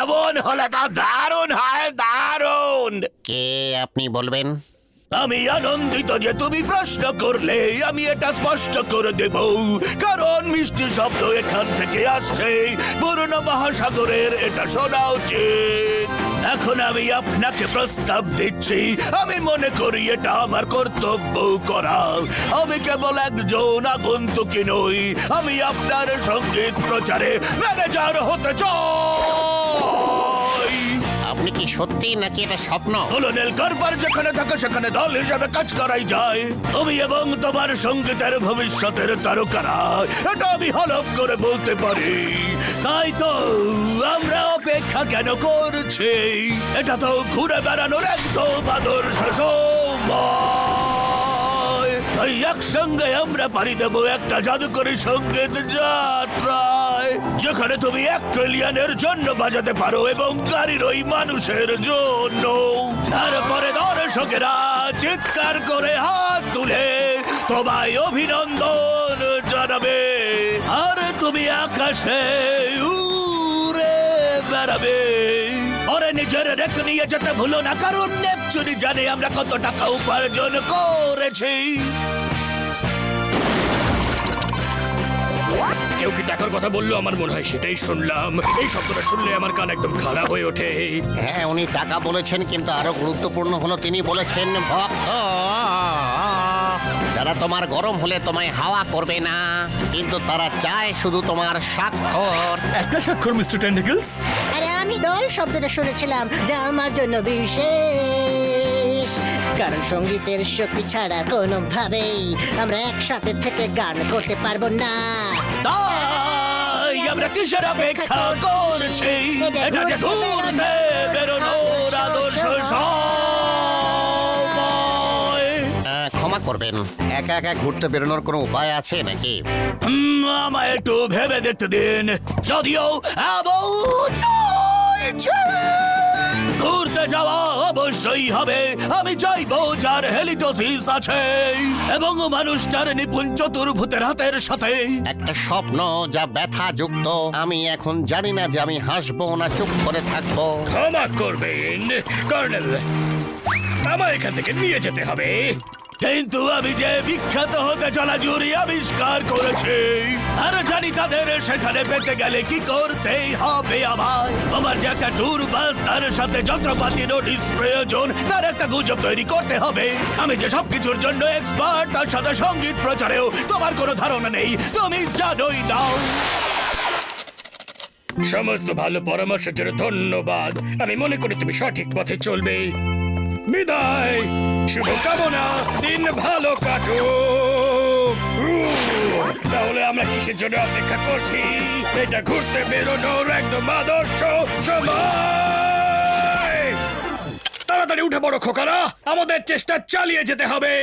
এমন হলে তো দারুণ হয়, দারুণ। কে আপনি বলবেন? আমি আনন্দিত যে তুমি প্রশ্ন করলে। আমি এটা স্পষ্ট করে দেব, কারণ মিষ্টি শব্দ এখান থেকে আসছে। পুরনো মহাসাগরের এটা শোনা উচিত। এখন আমি আপনাকে প্রস্তাব দিচ্ছি। আমি মনে করি এটা আমার কর্তব্য করা। আমি কেবল একজন আগন্তুকই নই, আমি আপনার সঙ্গীত প্রচারে ম্যানেজার হতে চাই। আপনি কি সত্যি নাকি এটা স্বপ্ন? কলোনেল কার্পার যেখানে থাকে সেখানে দল হিসেবে কাজ করাই যায়। তুমি এবং তোমার সঙ্গীতের ভবিষ্যতের তারকারা, এটা আমি হলফ করে বলতে পারি। তাই তো আমরা অপেক্ষা কেন করছি? এটা তো ঘুরে বেড়ানোর একদম আদর্শ সময়। তাই একসঙ্গে আমরা পাড়ি দেবো একটা জাদুকরী সঙ্গীত যাত্রায়, যেখানে তুমি 1 ট্রিলিয়নের জন্য বাজাতে পারো এবং গাড়ির ওই মানুষের জন্য। তারপরে দর্শকেরা চিৎকার করে হাত তুলে তোমায় অভিনন্দন জানাবে, আর তুমি আকাশে উড়ে বেড়াবে। ওরে নিজের রেক নিয়ে যেতে ভুলো না, কারণ নেপচুনি জানে আমরা কত টাকা উপার্জন করেছি। কেউ কি টাকার কথা বললো? আমার মনে হয় সেটাই শুনলাম। এই শব্দটা শুনলে আমার কান একদম খারাপ হয়ে ওঠে। হ্যাঁ, উনি টাকা বলেছেন, কিন্তু আরো গুরুত্বপূর্ণ হলো তিনি বলেছেন ভক্ত, যারা তোমার গরম হলে তোমায় হাওয়া করবে না, কিন্তু তারা চায় শুধু তোমার স্বাক্ষর। একটা স্বাক্ষর, মিস্টার টেন্ডিকলস? আরে আমি দল শব্দটা শুনেছিলাম, যা আমার জন্য বিশেষ। কারণ সঙ্গীতের শক্তি ছাড়া কোনোভাবেই আমরা একসাথে থেকে গান করতে পারবো না। তাই আমরা কিসের অপেক্ষা করছি? এটা যে ঘুরতে বেরোনোর আদর্শ সময়। ক্ষমা করবেন, একা একা ঘুরতে বেরোনোর কোনো উপায় আছে নাকি? আমায় একটু ভেবে দেখতে দিন। যদিও এমন নয় যে ঘুরতে যাওয়া অবশ্যই হবে। আমি চাইবো যার হেলিটোসিস আছে এবং মানুষটার নিপুণ চতুর্ভুতের হাতের সাথে। একটা স্বপ্ন যা ব্যথা যুক্ত। আমি এখন জানি না যে আমি হাসবো না চুপ করে থাকবো। ক্ষমা করবেন কর্নেল, আমার এখান থেকে নিয়ে যেতে হবে। কিন্তু আমি যে বিখ্যাত হতে চলা জুরি আবিষ্কার করেছি, আর জানি তাদের সেখানে পেতে গেলে কি করতেই হবে। আমার যে একটা ট্যুর বাস, তার সাথে যন্ত্রপাতি, নোটিশ প্রয়োজন, তার একটা গুজব তৈরি করতে হবে। আমি যে সবকিছুর জন্য এক্সপার্ট, তার সাথে সঙ্গীত প্রচারেও তোমার কোনো ধারণা নেই। তুমি জানোই না। সমস্ত ভালো পরামর্শের জন্য ধন্যবাদ। আমি মনে করি তুমি সঠিক পথে চলবে। বিদায়, শুভকামনা, দিন ভালো কাটুক। তাহলে আমরা কিসের জন্য অপেক্ষা করছি? এটা ঘুরতে বেরোনোর একদম আদর্শ সময়। তাড়াতাড়ি উঠে পড়ো খোকারা, আমাদের চেষ্টা চালিয়ে যেতে হবে।